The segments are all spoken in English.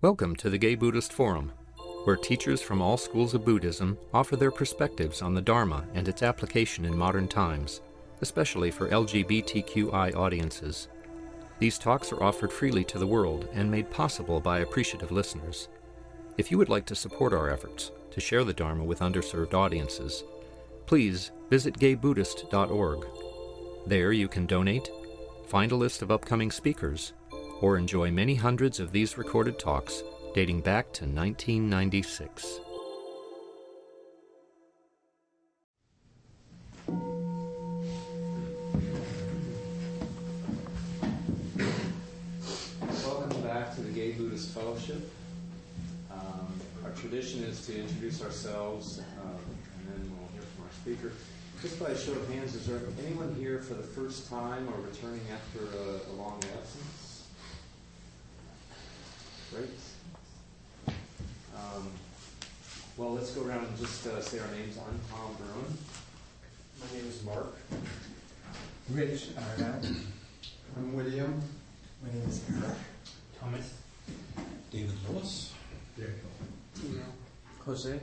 Welcome to the Gay Buddhist Forum, where teachers from all schools of Buddhism offer their perspectives on the Dharma and its application in modern times, especially for LGBTQI audiences. These talks are offered freely to the world and made possible by appreciative listeners. If you would like to support our efforts to share the Dharma with underserved audiences, please visit gaybuddhist.org. There you can donate, find a list of upcoming speakers, or enjoy many hundreds of these recorded talks dating back to 1996. Welcome back to the Gay Buddhist Fellowship. Our tradition is to introduce ourselves, and then we'll hear from our speaker. Just by a show of hands, is there anyone here for the first time or returning after a long absence? Great. Well, let's go around and just say our names. I'm Tom Bruein. My name is Mark. Rich Arnett. I'm William. My name is Eric. Thomas. David Lewis. Jose.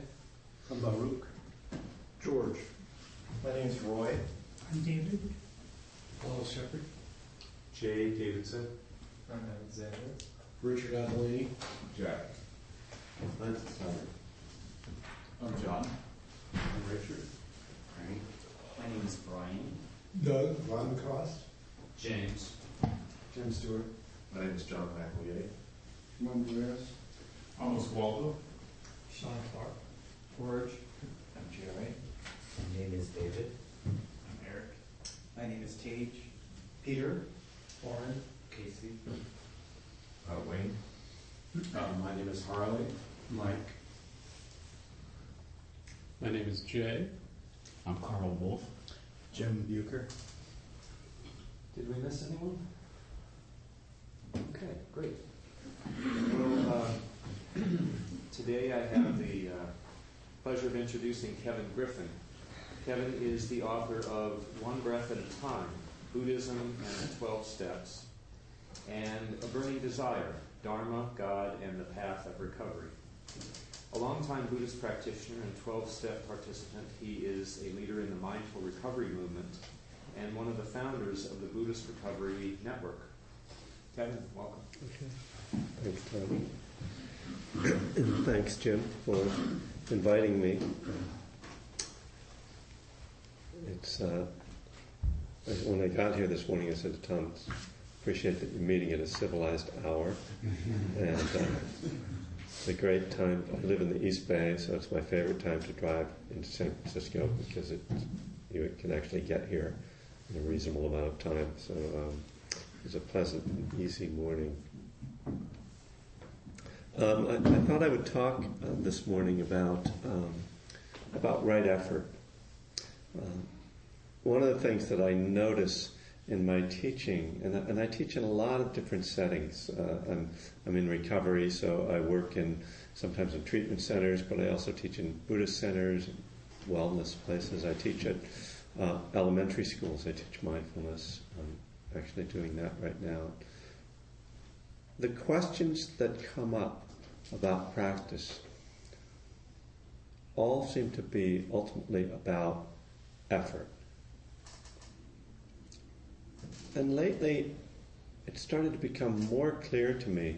I'm Baruch. George. My name is Roy. I'm David. Paul Shepard. Jay Davidson. I'm Alexander. Richard Adelini. Jack. Lance Snyder. I'm John. I'm Richard. Frank. My name is Brian. Doug. Ron Cost. James. Jim Stewart. My name is John McEllier. Shimon Ramirez. Amos Waldo. Sean Clark. Forge. I'm Jerry. My name is David. I'm Eric. My name is Tage. Peter. Warren. Casey. Wayne. My name is Harley. Mike. My name is Jay. I'm Carl Wolf. Jim Bucher. Did we miss anyone? Okay, great. Well, today I have the pleasure of introducing Kevin Griffin. Kevin is the author of One Breath at a Time, Buddhism and the 12 Steps, and A Burning Desire, Dharma, God, and the Path of Recovery. A longtime Buddhist practitioner and 12-step participant, he is a leader in the mindful recovery movement and one of the founders of the Buddhist Recovery Network. Kevin, welcome. Okay. Thanks, Tommy. And thanks, Jim, for inviting me. It's when I got here this morning, I said to Tom, appreciate that you're meeting at a civilized hour. And it's a great time. I live in the East Bay, so it's my favorite time to drive into San Francisco because you can actually get here in a reasonable amount of time. So it was a pleasant and easy morning. I thought I would talk this morning about right effort. One of the things that I notice in my teaching, and I teach in a lot of different settings. I'm in recovery, so I work sometimes in treatment centers, but I also teach in Buddhist centers, wellness places. I teach at elementary schools. I teach mindfulness. I'm actually doing that right now. The questions that come up about practice all seem to be ultimately about effort. And lately, it started to become more clear to me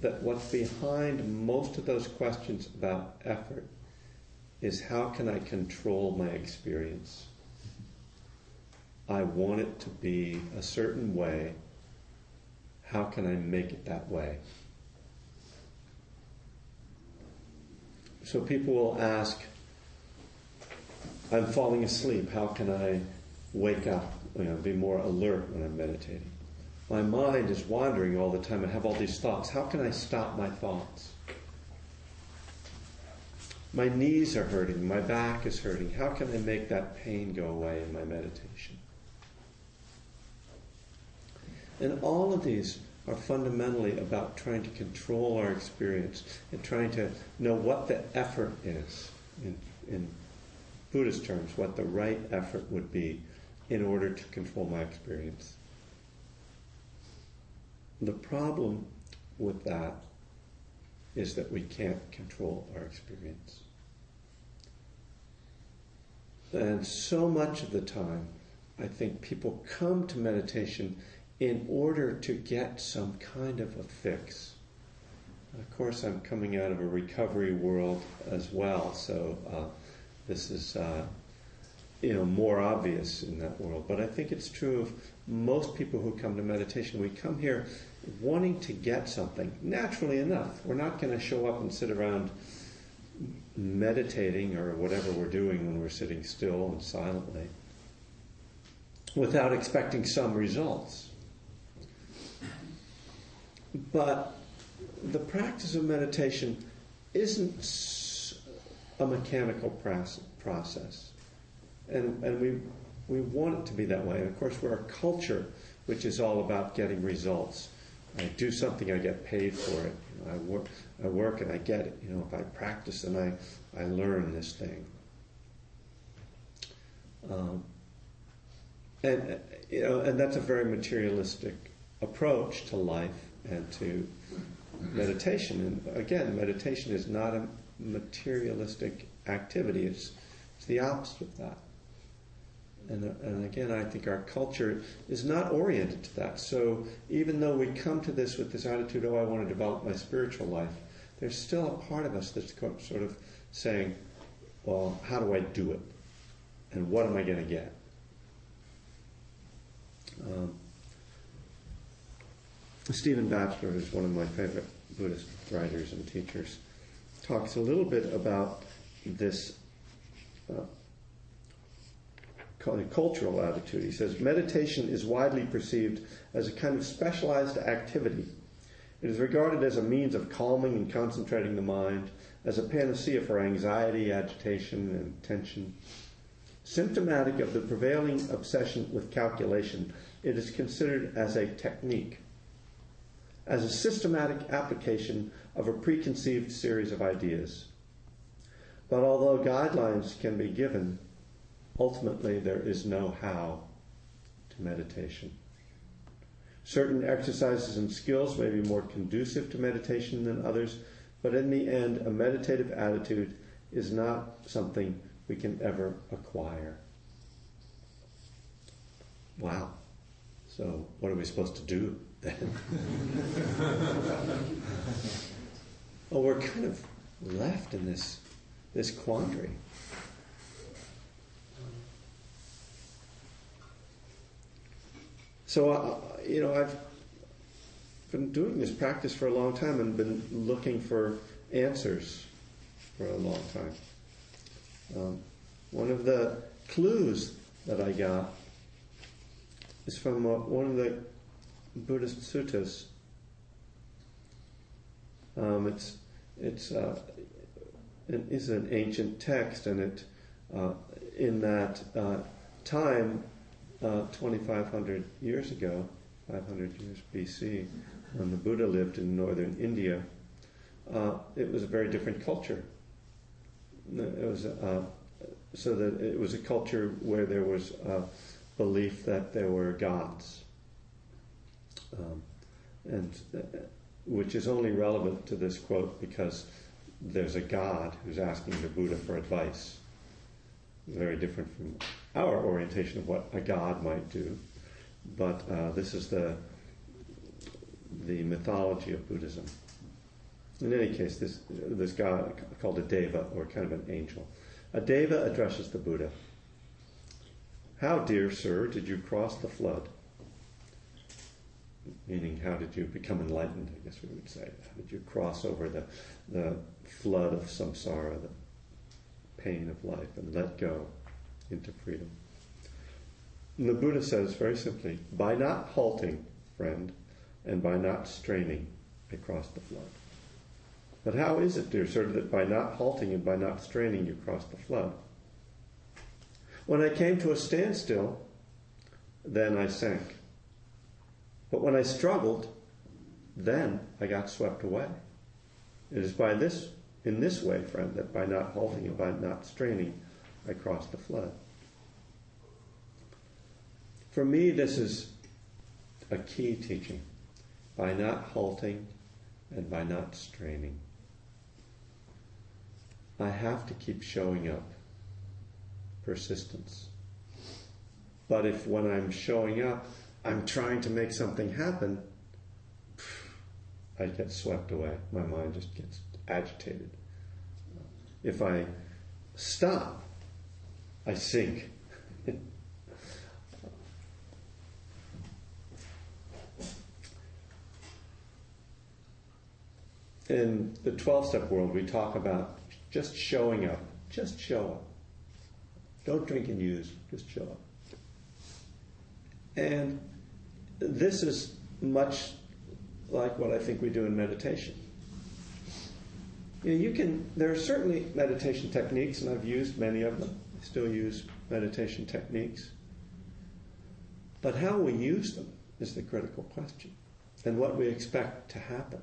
that what's behind most of those questions about effort is how can I control my experience? I want it to be a certain way. How can I make it that way? So people will ask, I'm falling asleep, how can I wake up? Be more alert when I'm meditating. My mind is wandering all the time. I have all these thoughts. How can I stop my thoughts? My knees are hurting. My back is hurting. How can I make that pain go away in my meditation? And all of these are fundamentally about trying to control our experience and trying to know what the effort is, in Buddhist terms, what the right effort would be in order to control my experience. The problem with that is that we can't control our experience. And so much of the time, I think people come to meditation in order to get some kind of a fix. Of course, I'm coming out of a recovery world as well, so this is more obvious in that world. But I think it's true of most people who come to meditation. We come here wanting to get something, naturally enough. We're not going to show up and sit around meditating or whatever we're doing when we're sitting still and silently without expecting some results. But the practice of meditation isn't a mechanical process. And we want it to be that way. And of course, we're a culture which is all about getting results. I do something, I get paid for it. I work and I get it. If I practice, then I learn this thing. And that's a very materialistic approach to life and to meditation. And again, meditation is not a materialistic activity. It's the opposite of that. And again, I think our culture is not oriented to that. So even though we come to this with this attitude, I want to develop my spiritual life, there's still a part of us that's sort of saying, well, how do I do it? And what am I going to get? Stephen Batchelor, who's one of my favorite Buddhist writers and teachers, talks a little bit about this cultural attitude. He says, meditation is widely perceived as a kind of specialized activity. It is regarded as a means of calming and concentrating the mind, as a panacea for anxiety, agitation, and tension. Symptomatic of the prevailing obsession with calculation, it is considered as a technique, as a systematic application of a preconceived series of ideas. But although guidelines can be given, ultimately there is no how to meditation. Certain exercises and skills may be more conducive to meditation than others, but in the end, a meditative attitude is not something we can ever acquire. Wow. So what are we supposed to do then? Well, we're kind of left in this quandary. So, I've been doing this practice for a long time and been looking for answers for a long time. One of the clues that I got is from one of the Buddhist suttas. It's an ancient text, and it in that time, 2,500 years ago, 500 years BC, when the Buddha lived in northern India, it was a very different culture. It was it was a culture where there was a belief that there were gods, and which is only relevant to this quote because there's a God who's asking the Buddha for advice. Very different from our orientation of what a god might do, but this is the mythology of Buddhism. In any case, this god called a deva, or kind of an angel. A deva addresses the Buddha. How, dear sir, did you cross the flood? Meaning, how did you become enlightened, I guess we would say. How did you cross over the flood of samsara, the pain of life, and let go into freedom? And the Buddha says very simply, by not halting, friend, and by not straining, I crossed the flood. But how is it, dear sir, that by not halting and by not straining you crossed the flood? When I came to a standstill, then I sank. But when I struggled, then I got swept away. It is in this way, friend, that by not halting and by not straining, I crossed the flood. For me, this is a key teaching. By not halting and by not straining. I have to keep showing up. Persistence. But if when I'm showing up, I'm trying to make something happen, I get swept away. My mind just gets agitated. If I stop, I sink. In the 12-step world, we talk about just showing up. Just show up. Don't drink and use, just show up. And this is much like what I think we do in meditation. There are certainly meditation techniques, and I've used many of them. I still use meditation techniques. But how we use them is the critical question, and what we expect to happen.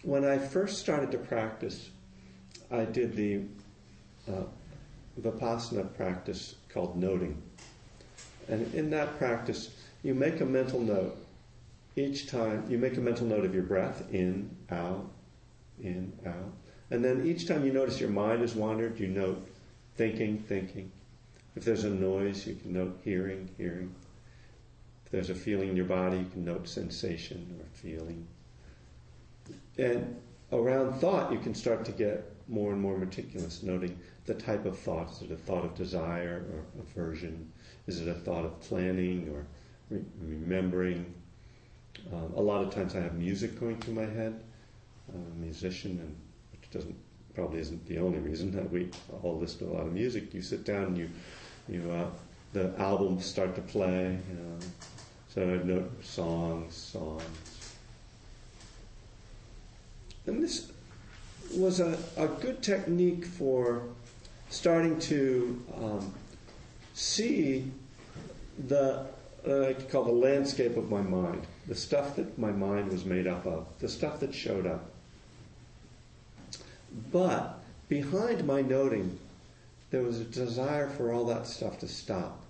When I first started to practice, I did the Vipassana practice called noting. And in that practice, you make a mental note. Each time, you make a mental note of your breath, in, out, in, out. And then each time you notice your mind has wandered, you note thinking, thinking. If there's a noise, you can note hearing, hearing. If there's a feeling in your body, you can note sensation or feeling. And around thought, you can start to get more and more meticulous, noting the type of thought. Is it a thought of desire or aversion? Is it a thought of planning or remembering? A lot of times I have music going through my head. I'm a musician, and which probably isn't the only reason that we all listen to a lot of music. You sit down and the albums start to play. So I note songs. And this was a good technique for starting to see I could call the landscape of my mind, the stuff that my mind was made up of, the stuff that showed up. But behind my noting, there was a desire for all that stuff to stop.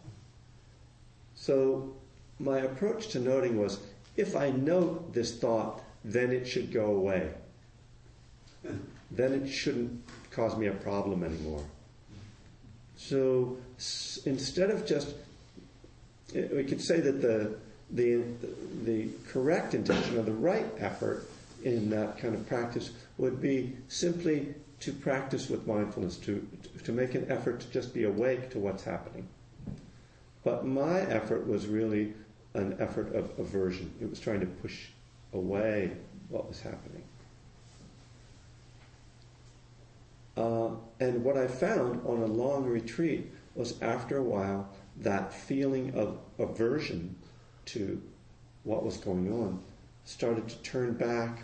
So my approach to noting was, if I note this thought, then it should go away. Then it shouldn't cause me a problem anymore. So instead of just, we could say that the correct intention or the right effort in that kind of practice would be simply to practice with mindfulness, to make an effort to just be awake to what's happening. But my effort was really an effort of aversion. It was trying to push away what was happening. And what I found on a long retreat was, after a while, that feeling of aversion to what was going on started to turn back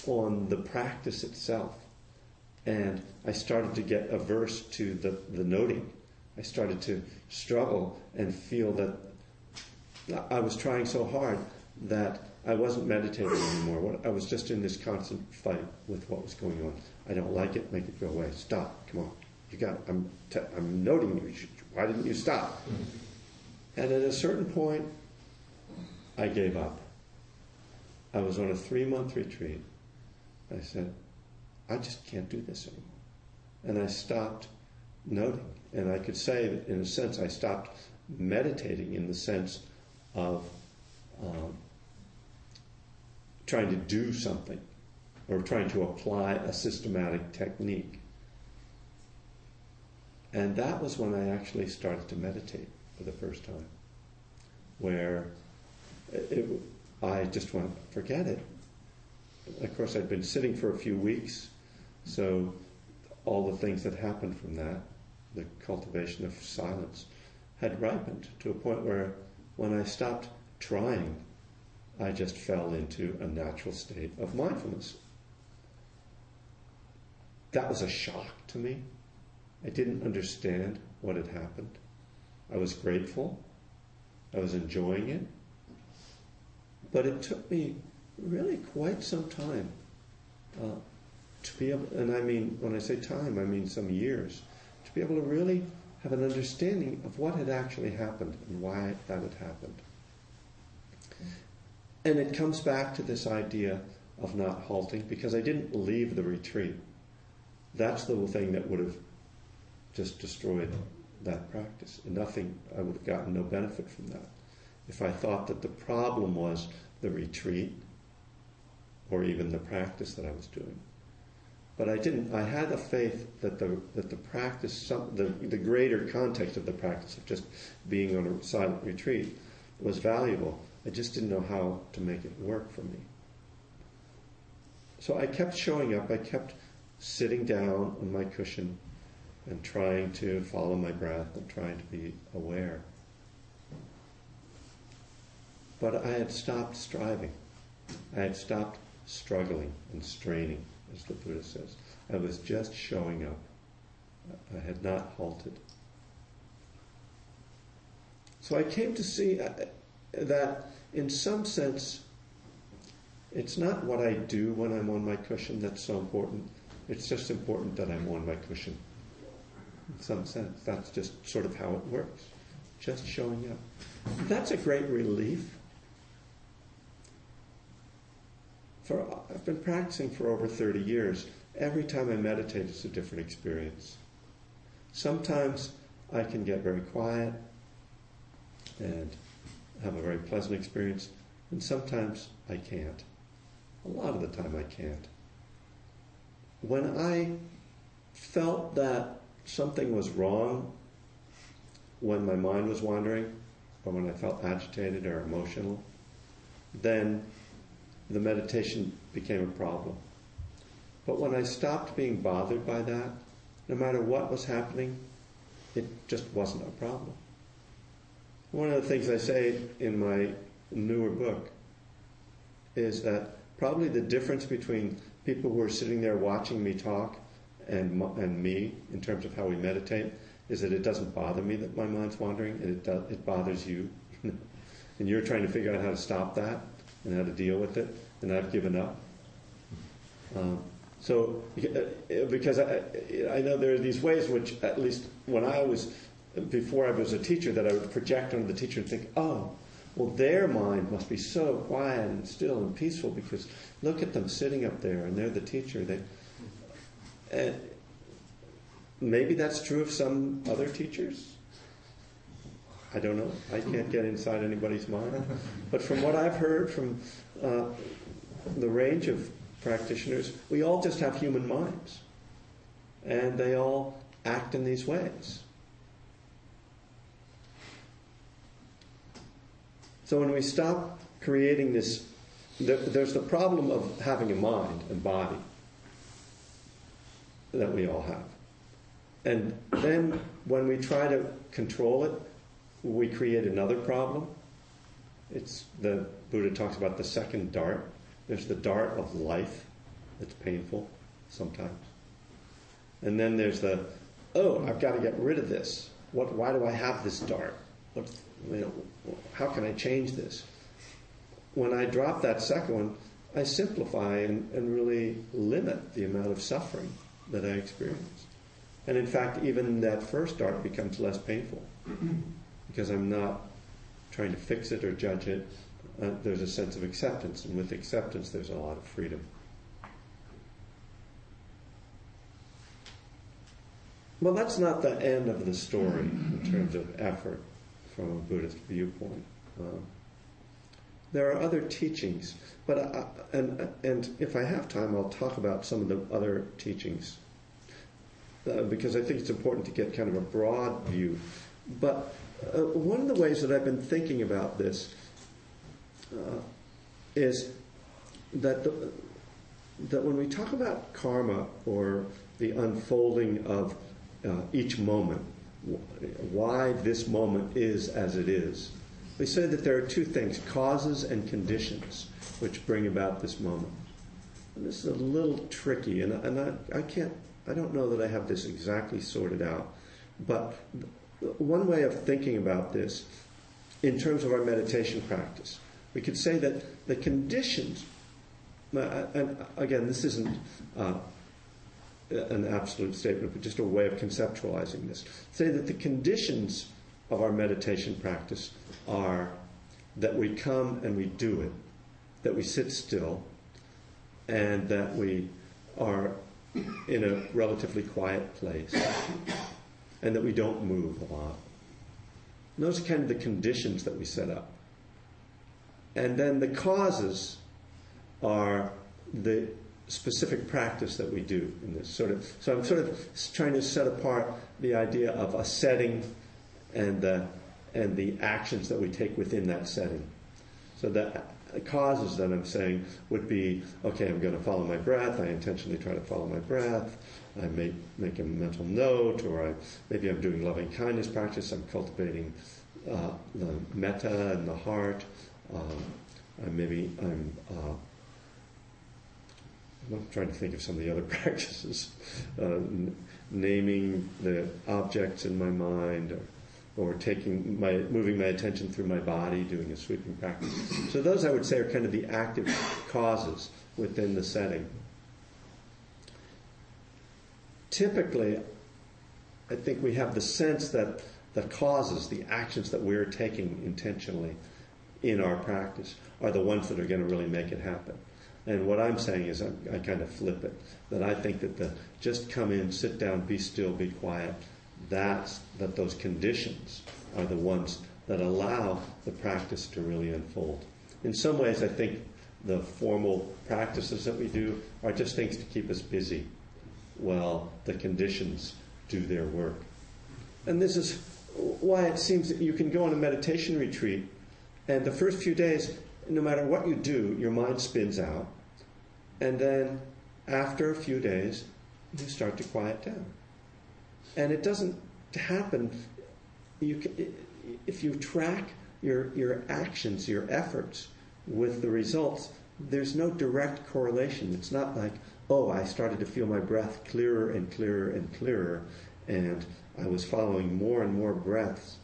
on the practice itself. And I started to get averse to the noting. I started to struggle and feel that I was trying so hard that I wasn't meditating anymore. I was just in this constant fight with what was going on. I don't like it, make it go away. Stop, come on. I'm noting you. Why didn't you stop? And at a certain point, I gave up. I was on a 3-month retreat. I said, I just can't do this anymore. And I stopped noting. And I could say that, in a sense, I stopped meditating in the sense of trying to do something or trying to apply a systematic technique. And that was when I actually started to meditate for the first time, where I just went, forget it. Of course, I'd been sitting for a few weeks, so all the things that happened from that, the cultivation of silence, had ripened to a point where when I stopped trying, I just fell into a natural state of mindfulness. That was a shock to me. I didn't understand what had happened. I was grateful. I was enjoying it. But it took me really quite some time to be able, and I mean, when I say time, I mean some years, to be able to really have an understanding of what had actually happened and why that had happened. And it comes back to this idea of not halting, because I didn't leave the retreat. that's the thing that would have just destroyed that practice. And nothing, I would have gotten no benefit from that. If I thought that the problem was the retreat or even the practice that I was doing. But I didn't. I had the faith that the practice, the greater context of the practice of just being on a silent retreat was valuable. I just didn't know how to make it work for me. So I kept showing up. I kept sitting down on my cushion and trying to follow my breath and trying to be aware. But I had stopped striving. I had stopped struggling and straining, as the Buddha says. I was just showing up. I had not halted. So I came to see that in some sense, it's not what I do when I'm on my cushion that's so important. It's just important that I'm on my cushion. In some sense, that's just sort of how it works. Just showing up. That's a great relief. I've been practicing for over 30 years. Every time I meditate, it's a different experience. Sometimes I can get very quiet and have a very pleasant experience, and sometimes I can't. A lot of the time I can't. When I felt that something was wrong, when my mind was wandering, or when I felt agitated or emotional, then the meditation became a problem. But when I stopped being bothered by that, no matter what was happening, it just wasn't a problem. One of the things I say in my newer book is that probably the difference between people who are sitting there watching me talk and me, in terms of how we meditate, is that it doesn't bother me that my mind's wandering, and it bothers you. And you're trying to figure out how to stop that and how to deal with it, and I've given up. Because I know there are these ways which, at least before I was a teacher, that I would project onto the teacher and think, oh, well, their mind must be so quiet and still and peaceful because look at them sitting up there and they're the teacher. And maybe that's true of some other teachers. I don't know. I can't get inside anybody's mind. But from what I've heard from the range of practitioners, we all just have human minds. And they all act in these ways. So when we stop creating this, there's the problem of having a mind and body that we all have. And then when we try to control it, we create another problem. The Buddha talks about the second dart. There's the dart of life that's painful sometimes. And then there's I've got to get rid of this. Why do I have this dart? How can I change this? When I drop that second one, I simplify and really limit the amount of suffering that I experience. And in fact, even that first dart becomes less painful because I'm not trying to fix it or judge it. There's a sense of acceptance, and with acceptance, there's a lot of freedom. Well, that's not the end of the story in terms of effort from a Buddhist viewpoint. There are other teachings, and if I have time, I'll talk about some of the other teachings because I think it's important to get kind of a broad view. But one of the ways that I've been thinking about this is that when we talk about karma or the unfolding of each moment, why this moment is as it is, we say that there are two things, causes and conditions, which bring about this moment. And this is a little tricky, and I don't know that I have this exactly sorted out. But one way of thinking about this, in terms of our meditation practice, we could say that the conditions, and again, this isn't an absolute statement, but just a way of conceptualizing this. Say that the conditions of our meditation practice are that we come and we do it, that we sit still, and that we are in a relatively quiet place, and that we don't move a lot. And those are kind of the conditions that we set up. And then the causes are the specific practice that we do in this sort of. So I'm sort of trying to set apart the idea of a setting and the actions that we take within that setting. So the causes that I'm saying would be, okay, I'm going to follow my breath. I intentionally try to follow my breath. I may make a mental note, or maybe I'm doing loving kindness practice. I'm cultivating the metta in the heart. I'm trying to think of some of the other practices. Naming the objects in my mind, or moving my attention through my body, doing a sweeping practice. So those, I would say, are kind of the active causes within the setting. Typically, I think we have the sense that the causes, the actions that we're taking intentionally in our practice, are the ones that are going to really make it happen. And what I'm saying is I kind of flip it, that I think that just come in, sit down, be still, be quiet, that those conditions are the ones that allow the practice to really unfold. In some ways, I think the formal practices that we do are just things to keep us busy while the conditions do their work. And this is why it seems that you can go on a meditation retreat, and the first few days, no matter what you do, your mind spins out. And then after a few days, you start to quiet down. And it doesn't happen. If you track your actions, your efforts with the results, there's no direct correlation. It's not like, oh, I started to feel my breath clearer and clearer and clearer, and I was following more and more breaths.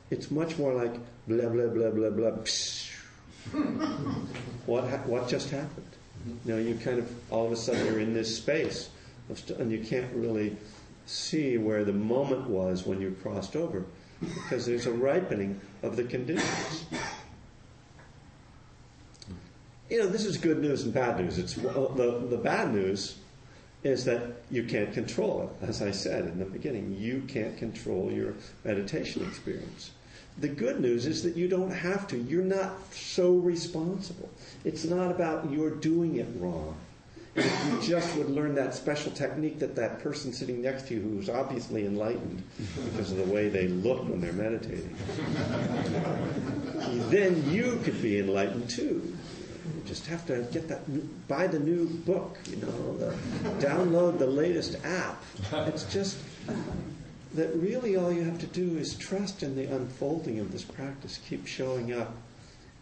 It's much more like blah, blah, blah, blah, blah. What just happened? You know, you kind of, all of a sudden you're in this space, and you can't really see where the moment was when you crossed over, because there's a ripening of the conditions. You know, this is good news and bad news. It's the bad news is that you can't control it. As I said in the beginning, you can't control your meditation experience. The good news is that you don't have to. You're not so responsible. It's not about you're doing it wrong. And if you just would learn that special technique that person sitting next to you, who's obviously enlightened because of the way they look when they're meditating, then you could be enlightened too. You just have to get buy the new book, download the latest app. It's just that really all you have to do is trust in the unfolding of this practice, keep showing up.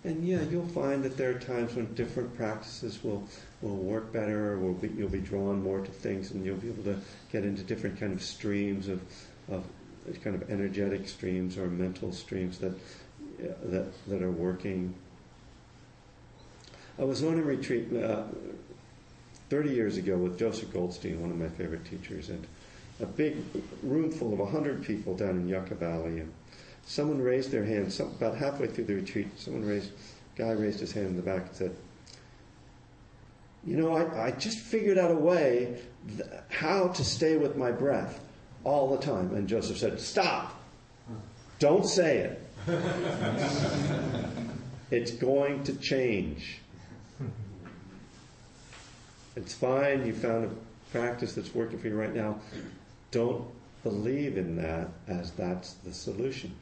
And yeah, you'll find that there are times when different practices will work better, or you'll be drawn more to things, and you'll be able to get into different kind of streams of kind of energetic streams or mental streams that are working. I was on a retreat 30 years ago with Joseph Goldstein, one of my favorite teachers, and a big room full of 100 people down in Yucca Valley, and someone raised their hand, about halfway through the retreat, guy raised his hand in the back and said, I just figured out a way how to stay with my breath all the time. And Joseph said, stop. Don't say it. It's going to change. It's fine. You found a practice that's working for you right now. Don't believe in that as that's the solution.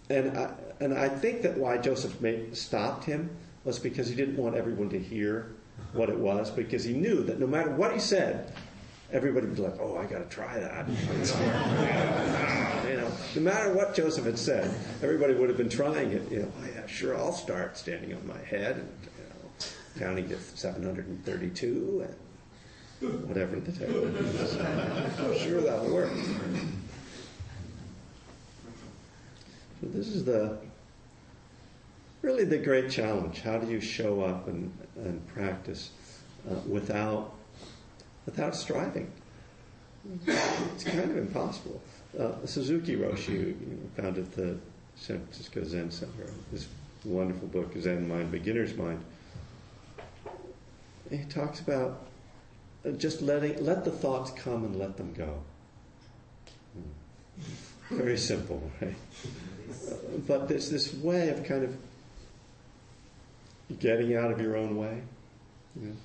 And I think that why Joseph stopped him was because he didn't want everyone to hear what it was, because he knew that no matter what he said, everybody would be like, oh, I got to try that. No matter what Joseph had said, everybody would have been trying it. Oh, yeah, sure, I'll start standing on my head and counting to 732 and whatever the technique is. Oh, sure, that'll work. So this is really the great challenge. How do you show up and practice without striving? It's kind of impossible. Suzuki Roshi founded the San Francisco Zen Center. This wonderful book, Zen Mind, Beginner's Mind. He talks about just let the thoughts come and let them go. Very simple, right? But there's this way of kind of getting out of your own way. You know?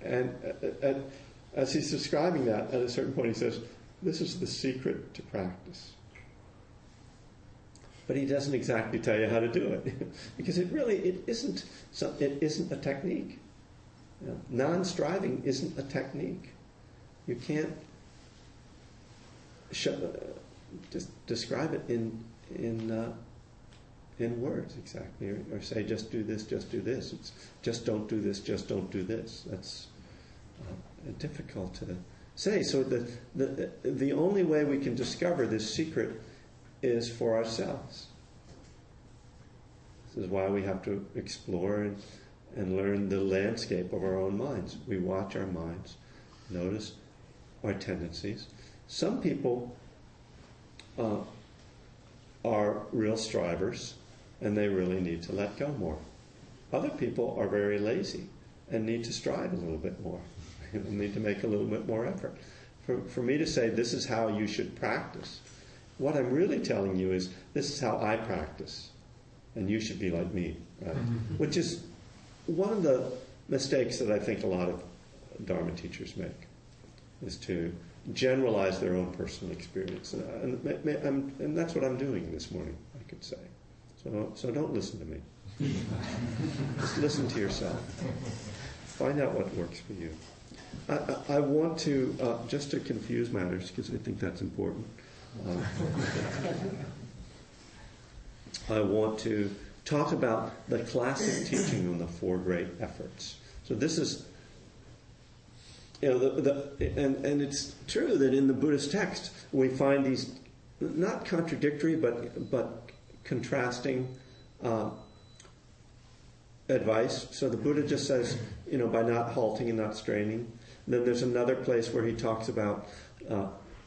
And as he's describing that, at a certain point he says, this is the secret to practice. But he doesn't exactly tell you how to do it, because it isn't a technique. You know, non-striving isn't a technique. You can't just describe it in words exactly, or say just do this, just do this. It's just don't do this, just don't do this. That's difficult to say. So the only way we can discover this secret is for ourselves. This is why we have to explore and learn the landscape of our own minds. We watch our minds, notice our tendencies. Some people are real strivers, and they really need to let go more. Other people are very lazy and need to strive a little bit more. Need to make a little bit more effort. For me to say this is how you should practice, what I'm really telling you is this is how I practice, and you should be like me, right? Which is one of the mistakes that I think a lot of Dharma teachers make, is to generalize their own personal experience. And that's what I'm doing this morning, I could say. So don't listen to me. Just listen to yourself. Find out what works for you. I want to, just to confuse matters, because I think that's important, I want to talk about the classic teaching on the four great efforts. So this is, and it's true that in the Buddhist text we find these not contradictory but contrasting advice. So the Buddha just says, by not halting and not straining. Then there's another place where he talks about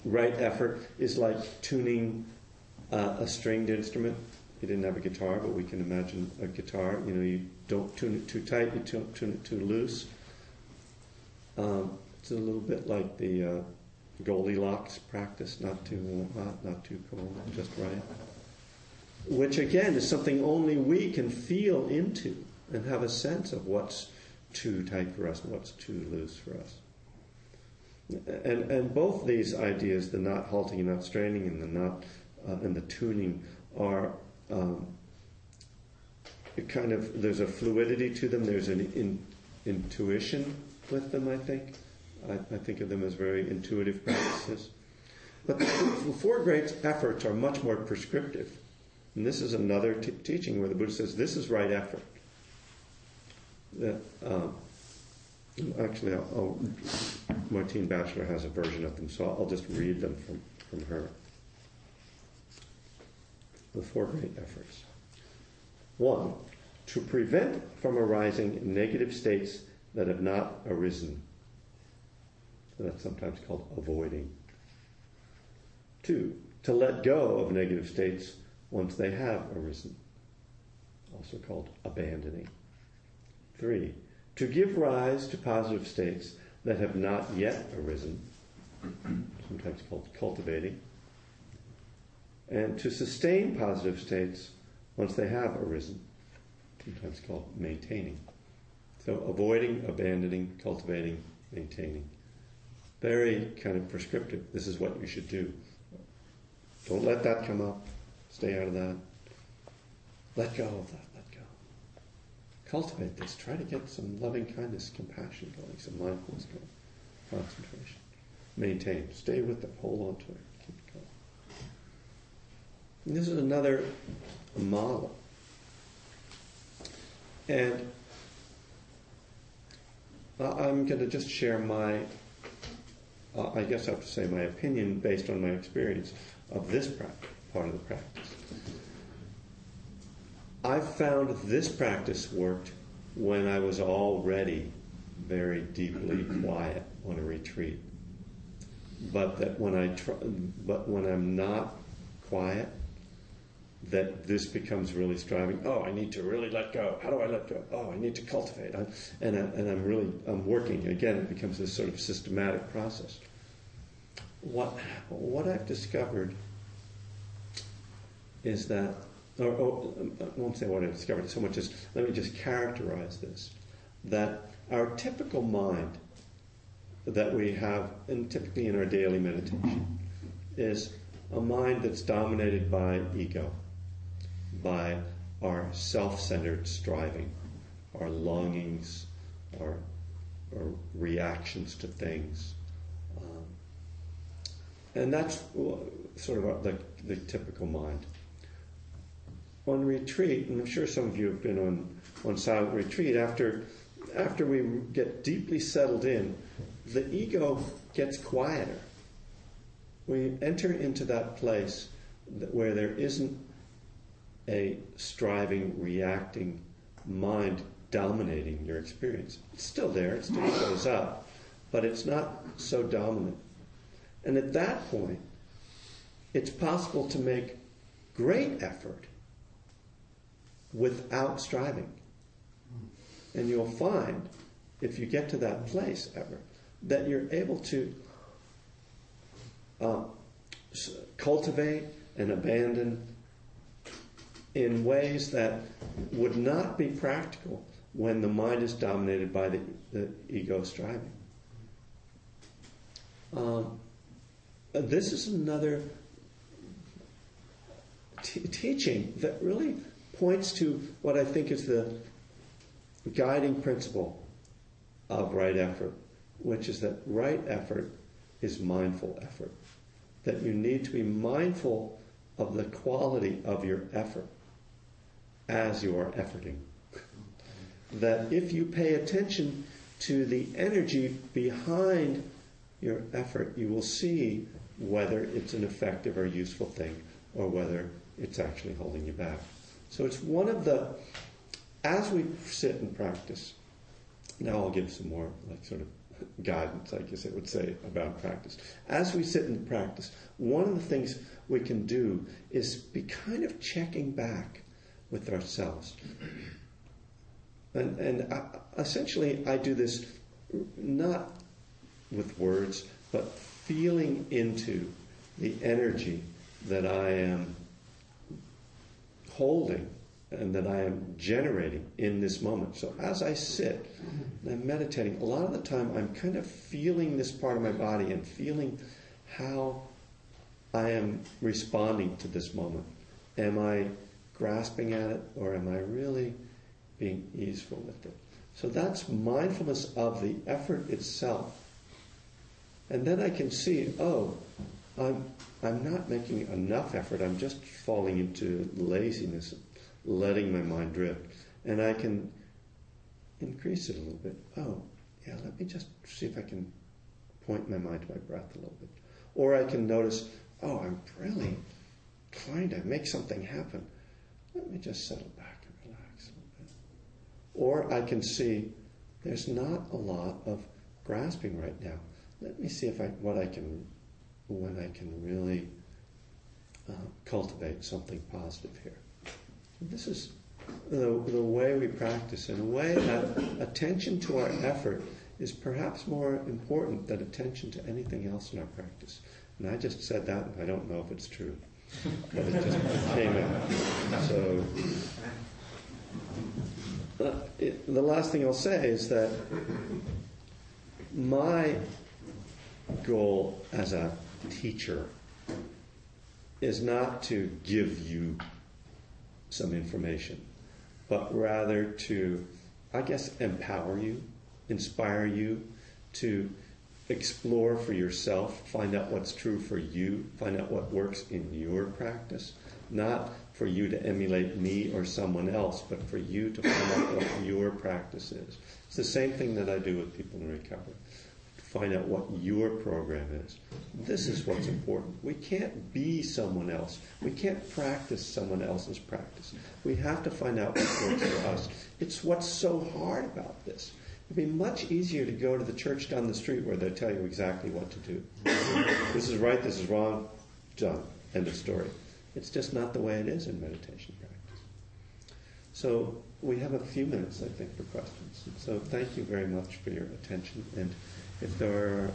right effort is like tuning a stringed instrument. He didn't have a guitar, but we can imagine a guitar. You don't tune it too tight, you tune it too loose. It's a little bit like the Goldilocks practice, not too hot, not too cold, just right. Which again is something only we can feel into and have a sense of what's too tight for us and what's too loose for us. And both these ideas, the not halting and not straining, and the not and the tuning, are kind of, there's a fluidity to them. There's an intuition with them. I think of them as very intuitive practices. But the four great efforts are much more prescriptive. And this is another teaching where the Buddha says this is right effort. Actually, Martine Batchelor has a version of them, so I'll just read them from her. The four great efforts. 1, to prevent from arising negative states that have not arisen. So that's sometimes called avoiding. 2, to let go of negative states once they have arisen, also called abandoning. 3, to give rise to positive states that have not yet arisen, sometimes called cultivating. And to sustain positive states once they have arisen, sometimes called maintaining. So avoiding, abandoning, cultivating, maintaining. Very kind of prescriptive. This is what you should do. Don't let that come up. Stay out of that. Let go of that. Let go. Cultivate this. Try to get some loving kindness, compassion going, some mindfulness going, concentration. Maintain. Stay with it. Hold on to it. Keep it going. And this is another model. And I'm going to just share my, I guess I have to say my opinion based on my experience of this part of the practice. I found this practice worked when I was already very deeply quiet on a retreat. But that when I'm not quiet, that this becomes really striving. Oh, I need to really let go. How do I let go? Oh, I need to cultivate. I'm working. Again, it becomes this sort of systematic process. What I've discovered is that, I won't say what I've discovered so much as, let me just characterize this, that our typical mind that we have, and typically in our daily meditation, is a mind that's dominated by ego, by our self-centered striving, our longings, our reactions to things. And that's sort of the typical mind. On retreat, and I'm sure some of you have been on silent retreat, after we get deeply settled in, the ego gets quieter. We enter into that place where there isn't a striving, reacting mind dominating your experience. It's still there, it still shows up, but it's not so dominant. And at that point, it's possible to make great effort without striving. And you'll find, if you get to that place ever, that you're able to cultivate and abandon in ways that would not be practical when the mind is dominated by the ego striving. This is another teaching that really points to what I think is the guiding principle of right effort, which is that right effort is mindful effort. That you need to be mindful of the quality of your effort as you are efforting. That if you pay attention to the energy behind your effort, you will see whether it's an effective or useful thing, or whether it's actually holding you back. So it's one of the, as we sit and practice, now I'll give some more sort of guidance, I guess I would say, about practice. As we sit and practice, one of the things we can do is be kind of checking back with ourselves. And essentially I do this not with words, but feeling into the energy that I am holding and that I am generating in this moment. So as I sit and I'm meditating, a lot of the time I'm kind of feeling this part of my body and feeling how I am responding to this moment. Am I grasping at it, or am I really being easeful with it? So that's mindfulness of the effort itself. And then I can see, I'm not making enough effort. I'm just falling into laziness, letting my mind drift. And I can increase it a little bit. Let me just see if I can point my mind to my breath a little bit. Or I can notice, I'm really trying to make something happen. Let me just settle back and relax a little bit. Or I can see there's not a lot of grasping right now. Let me see when I can really cultivate something positive here. This is the way we practice, in a way that attention to our effort is perhaps more important than attention to anything else in our practice. And I just said that, and I don't know if it's true, but it just came out. So the last thing I'll say is that my goal as a teacher is not to give you some information, but rather to, empower you, inspire you to explore for yourself, find out what's true for you, find out what works in your practice, not for you to emulate me or someone else, but for you to find out what your practice is. It's the same thing that I do with people in recovery. Find out what your program is. This is what's important. We can't be someone else. We can't practice someone else's practice. We have to find out what works for us. It's what's so hard about this. It'd be much easier to go to the church down the street where they tell you exactly what to do. This is right, this is wrong, done. End of story. It's just not the way it is in meditation practice. So we have a few minutes, I think, for questions. So thank you very much for your attention. And if there are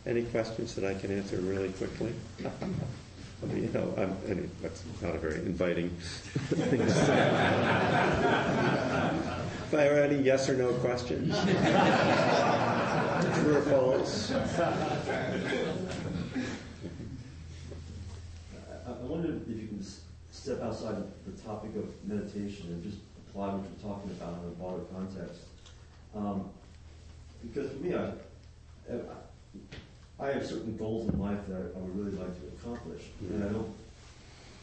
any questions that I can answer really quickly, that's not a very inviting thing to say. If there are any yes or no questions, true or false. I wonder if you can step outside the topic of meditation and just apply what you're talking about in a broader context. Because for me, I have certain goals in life that I would really like to accomplish, and I don't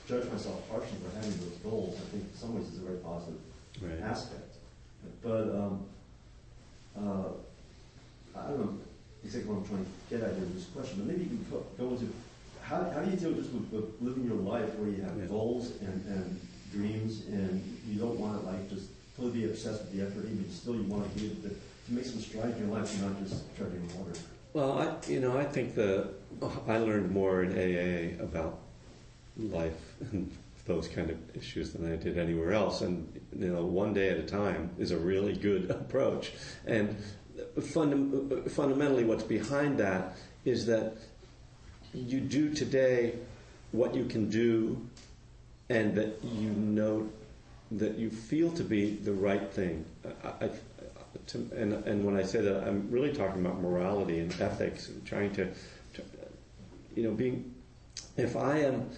judge myself harshly for having those goals. I think in some ways it's a very positive aspect. But I don't know exactly what I'm trying to get at here with this question, but maybe you can go into how do you deal just with living your life where you have goals and dreams, and you don't want to like just totally be obsessed with the effort, even still you want to be able to make some strides in your life and not just treading water. Well, I think I learned more in AA about life and those kind of issues than I did anywhere else. And, one day at a time is a really good approach. And fundamentally what's behind that is that you do today what you can do and that you know that you feel to be the right thing. And when I say that, I'm really talking about morality and ethics and trying to being. If I am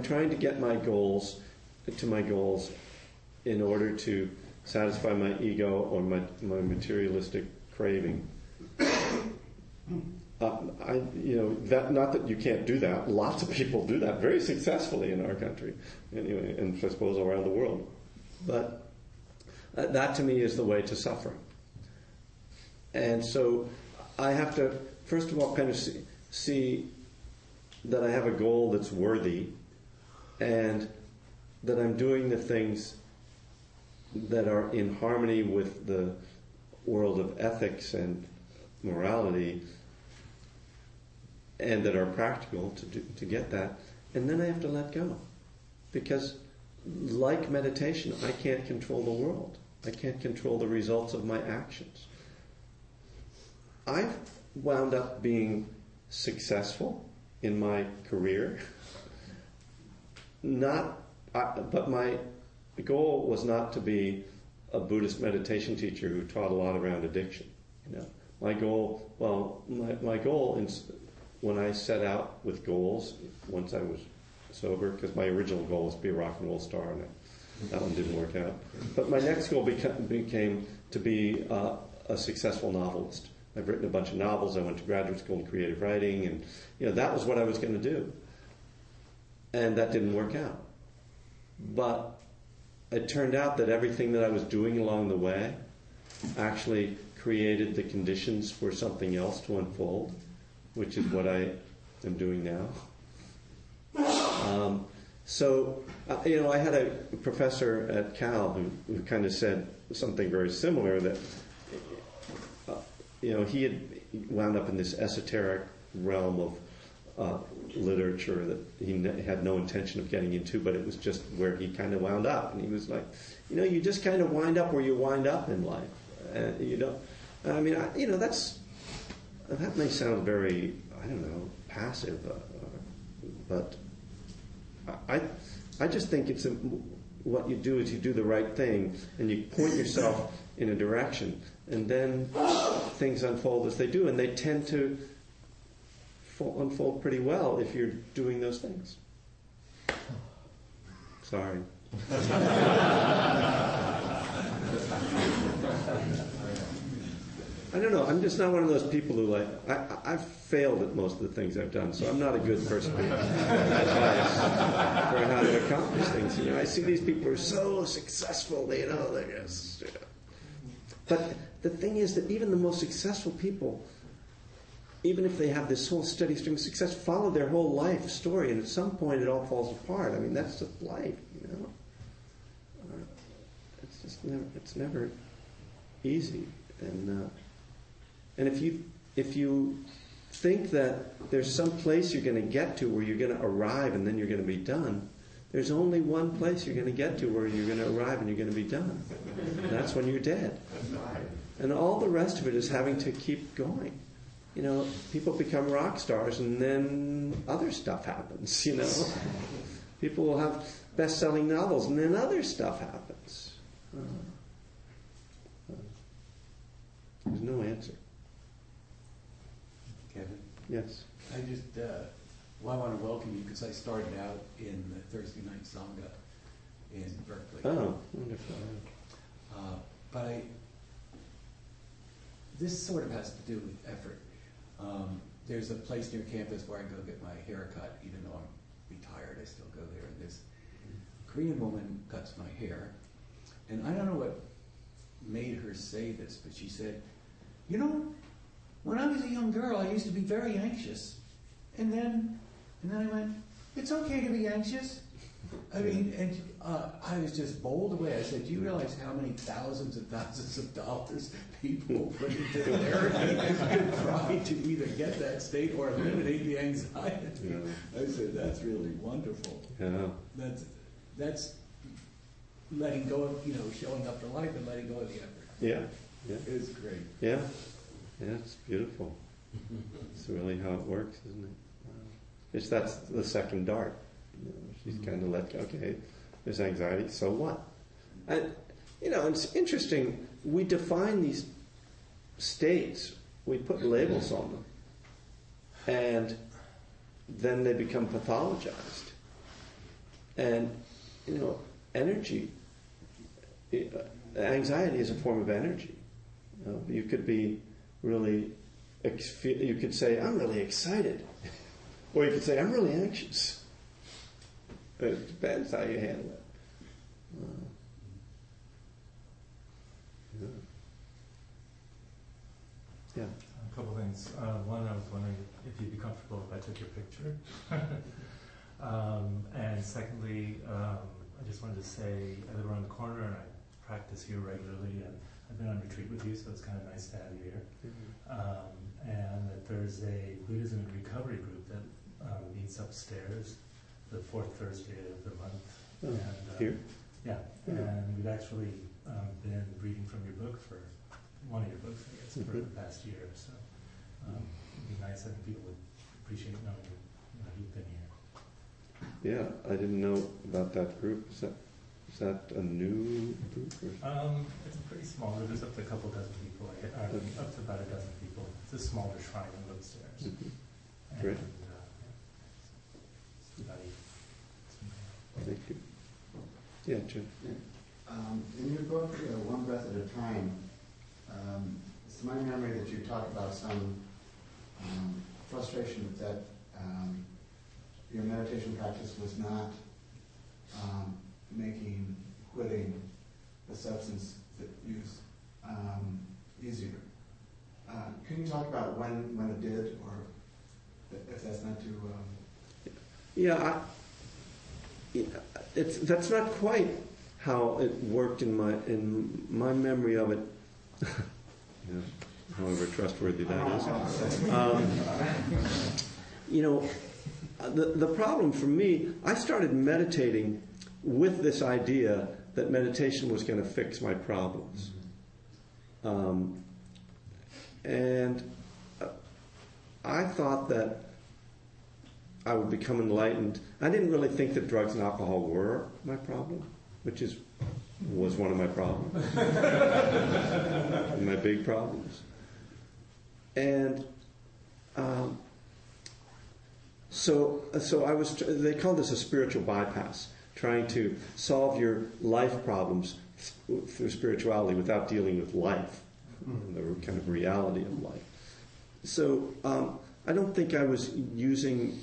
trying to get my goals in order to satisfy my ego or my materialistic craving, that not that you can't do that. Lots of people do that very successfully in our country, anyway, and I suppose around the world. But that to me is the way to suffering. And so I have to, first of all, kind of see that I have a goal that's worthy and that I'm doing the things that are in harmony with the world of ethics and morality and that are practical to get that. And then I have to let go. Because like meditation, I can't control the world. I can't control the results of my actions. I've wound up being successful in my career. But my goal was not to be a Buddhist meditation teacher who taught a lot around addiction. My goal, when I set out with goals, once I was sober, because my original goal was to be a rock and roll star, and that one didn't work out. But my next goal became to be a successful novelist. I've written a bunch of novels. I went to graduate school in creative writing, and that was what I was going to do. And that didn't work out. But it turned out that everything that I was doing along the way actually created the conditions for something else to unfold, which is what I am doing now. I had a professor at Cal who kind of said something very similar, that he had wound up in this esoteric realm of literature that he had no intention of getting into, but it was just where he kind of wound up. And he was like, you just kind of wind up where you wind up in life. That may sound very, passive, but I just think what you do is you do the right thing and you point yourself in a direction, and then things unfold as they do, and they tend to unfold pretty well if you're doing those things. Sorry. I don't know. I'm just not one of those people who I've failed at most of the things I've done, so I'm not a good person to advise for how to accomplish things. I see these people who are so successful, they're just. But the thing is that even the most successful people, even if they have this whole steady stream of success, follow their whole life story, and at some point it all falls apart. That's just life, It's just never easy, and if you think that there's some place you're going to get to where you're going to arrive and then you're going to be done. There's only one place you're going to get to where you're going to arrive and you're going to be done. And that's when you're dead. And all the rest of it is having to keep going. You know, people become rock stars and then other stuff happens, you know. People will have best-selling novels and then other stuff happens. There's no answer. Kevin? Yes. I just, I want to welcome you because I started out in the Thursday Night Sangha in Berkeley. Oh, wonderful. But this sort of has to do with effort. There's a place near campus where I go get my hair cut, even though I'm retired, I still go there. And this Korean woman cuts my hair. And I don't know what made her say this, but she said, you know, when I was a young girl, I used to be very anxious. And then I went, it's okay to be anxious. I mean, and I was just bowled away. I said, do you realize how many thousands and thousands of dollars people put into therapy to try to either get that state or eliminate the anxiety? Yeah. I said, that's really wonderful. Yeah. That's letting go of, showing up for life and letting go of the effort. Yeah. Yeah. It's great. Yeah. Yeah, it's beautiful. It's really how it works, isn't it? That's the second dart. She's kind of let go. Okay, there's anxiety, so what? And, it's interesting. We define these states. We put labels on them. And then they become pathologized. And, energy, anxiety is a form of energy. You could be really, you could say, I'm really excited. Or you could say, I'm really anxious. It depends how you handle it. Yeah. A couple things. One, I was wondering if you'd be comfortable if I took your picture. And secondly, I just wanted to say I live around the corner and I practice here regularly, and I've been on retreat with you, so it's kind of nice to have you here. Mm-hmm. And that there's a Buddhism and recovery group that meets upstairs the fourth Thursday of the month. Oh, and, here? Yeah, and we've actually been reading from your book for one of your books, I guess, for the past year. So it'd be nice. I think people would appreciate knowing that you've been here. Yeah, I didn't know about that group. Is that a new group? Or? It's a pretty small group. There's up to a couple dozen people. Up to about a dozen people. It's a smaller shrine upstairs. Mm-hmm. Great. Thank you. Yeah, Jim. In your book, One Breath at a Time, it's my memory that you talk about some frustration that your meditation practice was not making quitting the substance that use easier. Can you talk about when it did, or if that's not too... Yeah, that's not quite how it worked in my memory of it. Yeah, however trustworthy that is. The problem for me, I started meditating with this idea that meditation was going to fix my problems. And I thought that I would become enlightened. I didn't really think that drugs and alcohol were my problem, which was one of my problems. My big problems. And so I was, they called this a spiritual bypass, trying to solve your life problems through spirituality without dealing with life, the kind of reality of life. So I don't think I was using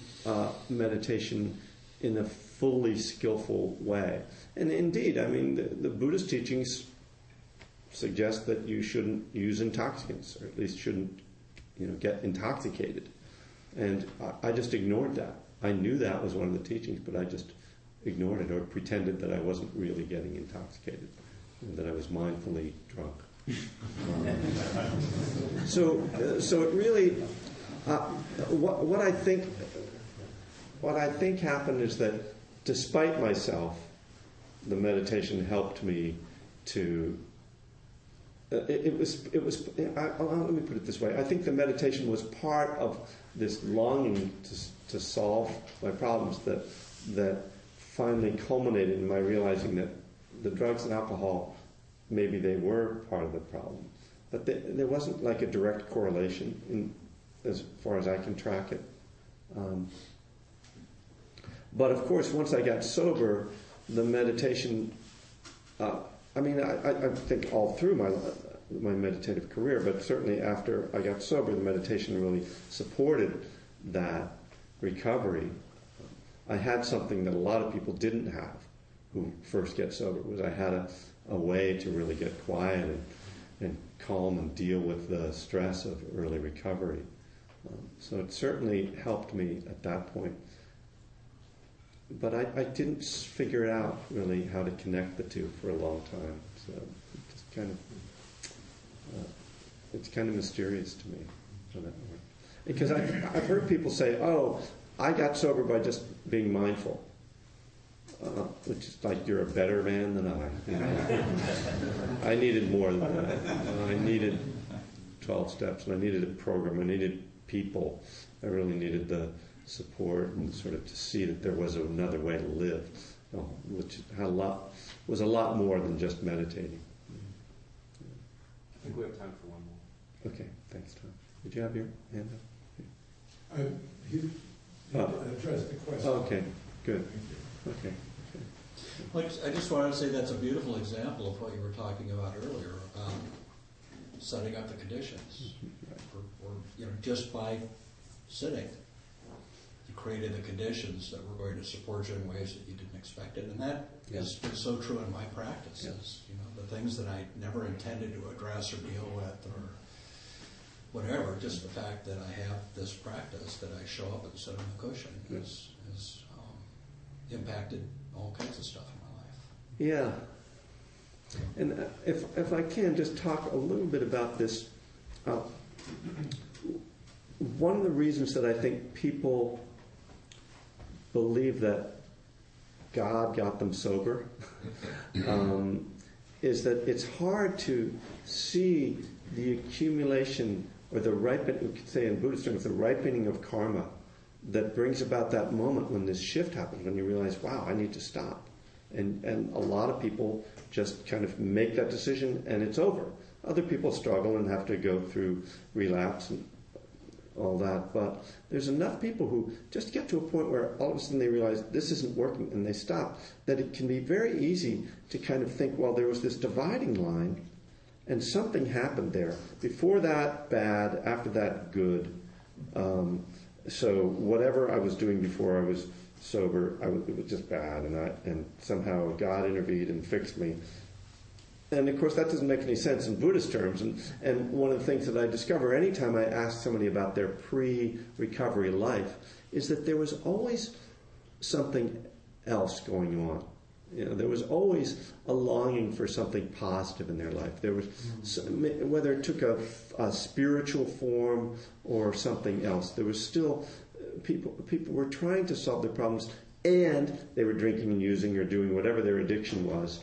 meditation in a fully skillful way. And indeed, I mean, the Buddhist teachings suggest that you shouldn't use intoxicants, or at least shouldn't, get intoxicated. And I just ignored that. I knew that was one of the teachings, but I just ignored it, or pretended that I wasn't really getting intoxicated, and that I was mindfully drunk. So it really, what I think happened is that despite myself, the meditation helped me to. Let me put it this way. I think the meditation was part of this longing to solve my problems that finally culminated in my realizing that the drugs and alcohol, maybe they were part of the problem, but there wasn't like a direct correlation as far as I can track it. But of course, once I got sober, the meditation. I think all through my meditative career, but certainly after I got sober, the meditation really supported that recovery. I had something that a lot of people didn't have who first get sober, was I had a way to really get quiet and calm and deal with the stress of early recovery. So it certainly helped me at that point. But I didn't figure out really how to connect the two for a long time. So it's kind of mysterious to me how that worked. Because I've heard people say, "Oh, I got sober by just being mindful," which is like you're a better man than I. You know? I needed more than that. I needed 12 steps, and I needed a program. I needed people. I really needed the support and sort of to see that there was another way to live, which was a lot more than just meditating. I think we have time for one more. Okay, thanks, Tom. Did you have your hand up? He addressed the question. Okay, good. Okay. Like, I just wanted to say that's a beautiful example of what you were talking about earlier, setting up the conditions, or just by sitting, you created the conditions that were going to support you in ways that you didn't expect it, and that is so true in my practices. The things that I never intended to address or deal with, or whatever, just the fact that I have this practice that I show up and sit on the cushion has impacted all kinds of stuff in my life. Yeah. And if I can just talk a little bit about this, one of the reasons that I think people believe that God got them sober is that it's hard to see the accumulation or the ripening, we could say in Buddhist terms, the ripening of karma that brings about that moment when this shift happens, when you realize, wow, I need to stop. And a lot of people just kind of make that decision and it's over. Other people struggle and have to go through relapse and all that. But there's enough people who just get to a point where all of a sudden they realize this isn't working and they stop, that it can be very easy to kind of think, well, there was this dividing line and something happened there. Before that, bad. After that, good. So whatever I was doing before I was sober, it was just bad, and somehow God intervened and fixed me. And of course, that doesn't make any sense in Buddhist terms. And one of the things that I discover anytime I ask somebody about their pre-recovery life is that there was always something else going on. There was always a longing for something positive in their life. There was, whether it took a spiritual form or something else, there was still people were trying to solve their problems, and they were drinking and using or doing whatever their addiction was.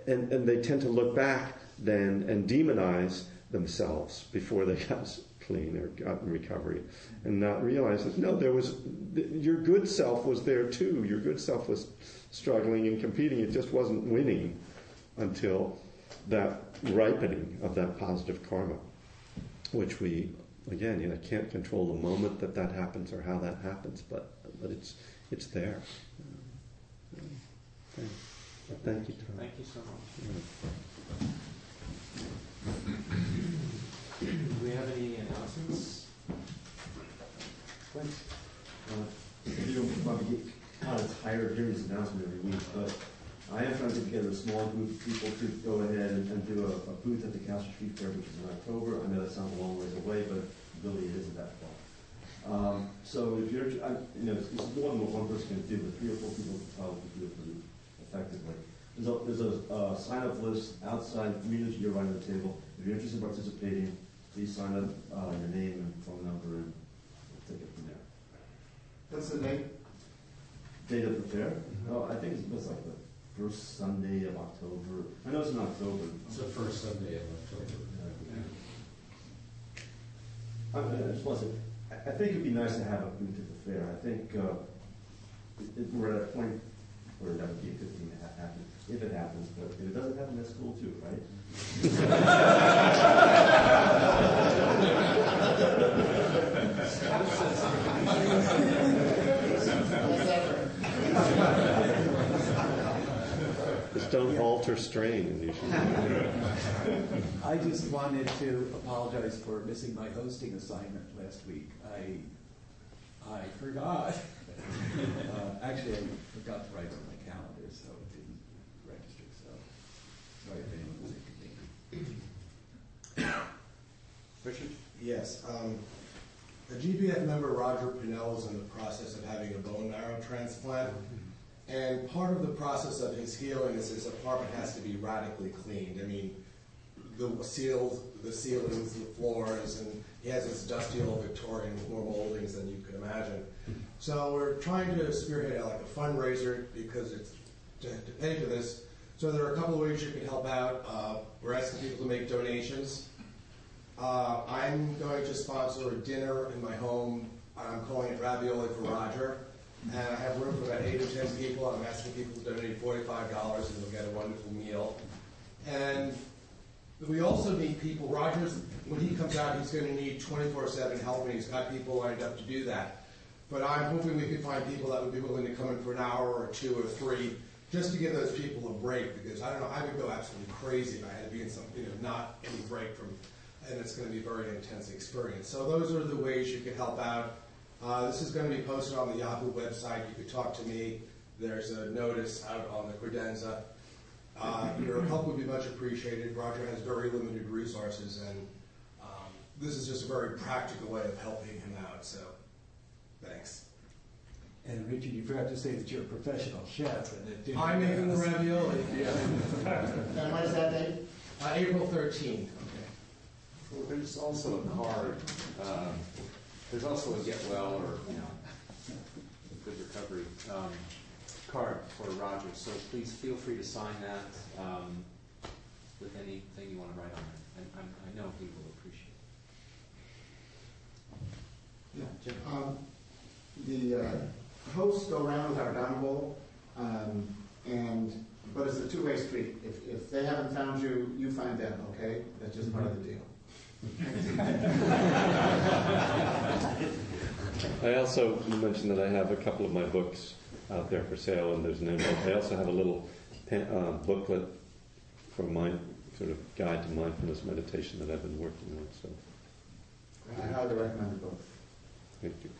And they tend to look back then and demonize themselves before they got clean or got in recovery, and not realize that no, your good self was there too. Your good self was struggling and competing. It just wasn't winning until that ripening of that positive karma, which we, again, can't control the moment that happens or how that happens, but it's there. Thank you, Tom. Thank you so much. Do we have any announcements? Thanks. You don't probably get kind of tired of hearing this announcement every week, but I am trying to get together a small group of people to go ahead and do a booth at the Castle Street Fair, which is in October. I know that sounds a long ways away, but really it isn't that far. So if you're, this is more than what one person can do, but 3 or 4 people can probably do it pretty effectively. There's a sign-up list outside, immediately to your right of the table. If you're interested in participating, please sign up your name and phone number and What's the date? Date of the fair? Oh, I think it's like the first Sunday of October. I know it's in October. It's the first Sunday of October. I just want to say, I think it'd be nice to have a booth at the fair. I think we're at a point where that would be a good thing to happen, if it happens. But if it doesn't happen, that's cool too, right? Just don't alter strain, and you should. I just wanted to apologize for missing my hosting assignment last week. I forgot. Actually, I forgot to write on my calendar, so it didn't register. So sorry if anyone was inconvenienced. Richard? Yes. A GBF member, Roger Pinnell, is in the process of having a bone marrow transplant. And part of the process of his healing is his apartment has to be radically cleaned. I mean, the ceilings, the floors, and he has this dusty old Victorian with more moldings than you can imagine. So we're trying to spearhead like a fundraiser because it's to pay for this. So there are a couple of ways you can help out. We're asking people to make donations. I'm going to sponsor a dinner in my home. I'm calling it Ravioli for Roger. And I have room for about 8 or 10 people. I'm asking people to donate $45 and they'll get a wonderful meal. And we also need people. Roger's, when he comes out, he's going to need 24/7 help, and he's got people lined up to do that. But I'm hoping we can find people that would be willing to come in for an hour or 2 or 3 just to give those people a break, because I don't know, I would go absolutely crazy if I had to be in some, not any break from, and it's going to be a very intense experience. So those are the ways you can help out. This is going to be posted on the Yahoo website. You could talk to me. There's a notice out on the credenza. Your help would be much appreciated. Roger has very limited resources, and this is just a very practical way of helping him out. So, thanks. And Richard, you forgot to say that you're a professional chef. And I'm making the ravioli. Yeah. And what is that date? April 13th. Well, there's also a card. There's also a get well or good recovery card for Roger. So please feel free to sign that with anything you want to write on it. And I know he will appreciate it. Yeah, Jim. The hosts go around with our down bowl, but it's a two-way street. If they haven't found you, you find them. Okay, that's just part of the deal. I also mentioned that I have a couple of my books out there for sale, and there's an envelope. I also have a little booklet for my sort of guide to mindfulness meditation that I've been working on. So I highly recommend the book. thank you.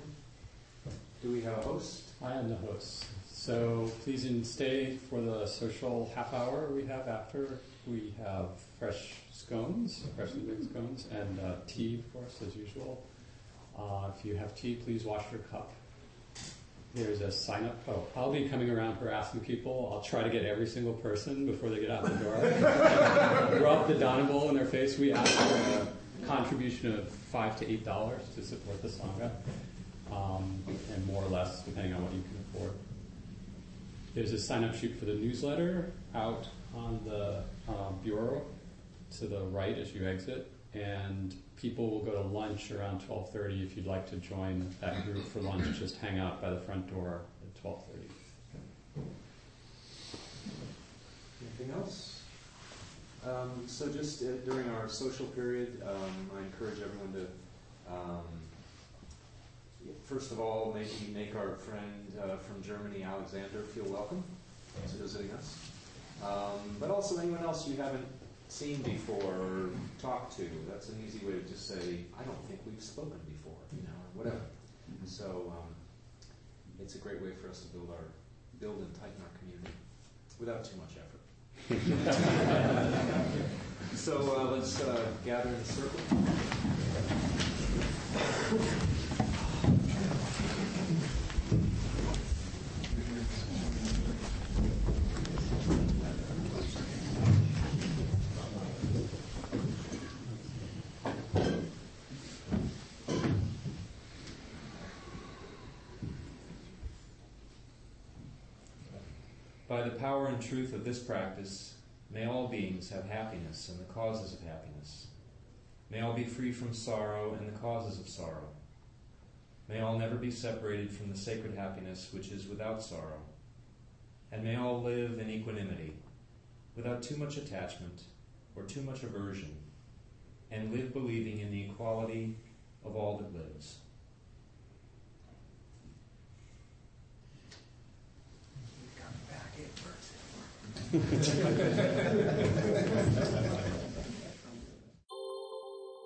Do we have a host? I am the host. So please stay for the social half hour we have after. We have fresh scones, freshly baked scones, and tea, of course, as usual. If you have tea, please wash your cup. There's a sign up. Oh, I'll be coming around harassing people. I'll try to get every single person before they get out the door. Rub the Donna bowl in their face. We ask for a contribution of $5 to $8 to support the Sangha, and more or less, depending on what you can afford. There's a sign-up sheet for the newsletter out on the bureau to the right as you exit, and people will go to lunch around 12:30 if you'd like to join that group for lunch. Just hang out by the front door at 12:30. Anything else? So just during our social period, I encourage everyone to, first of all, maybe make our friend from Germany, Alexander, feel welcome to visiting us. But also anyone else you haven't seen before or talked to. That's an easy way to just say, I don't think we've spoken before, or whatever. So it's a great way for us to build and tighten our community without too much effort. So let's gather in a circle. By the power and truth of this practice, may all beings have happiness and the causes of happiness. May all be free from sorrow and the causes of sorrow. May all never be separated from the sacred happiness which is without sorrow. And may all live in equanimity, without too much attachment or too much aversion, and live believing in the equality of all that lives.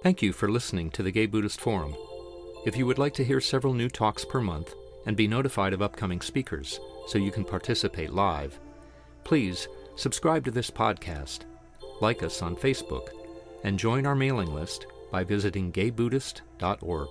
Thank you for listening to the Gay Buddhist Forum. If you would like to hear several new talks per month and be notified of upcoming speakers so you can participate live, please subscribe to this podcast, like us on Facebook, and join our mailing list by visiting gaybuddhist.org.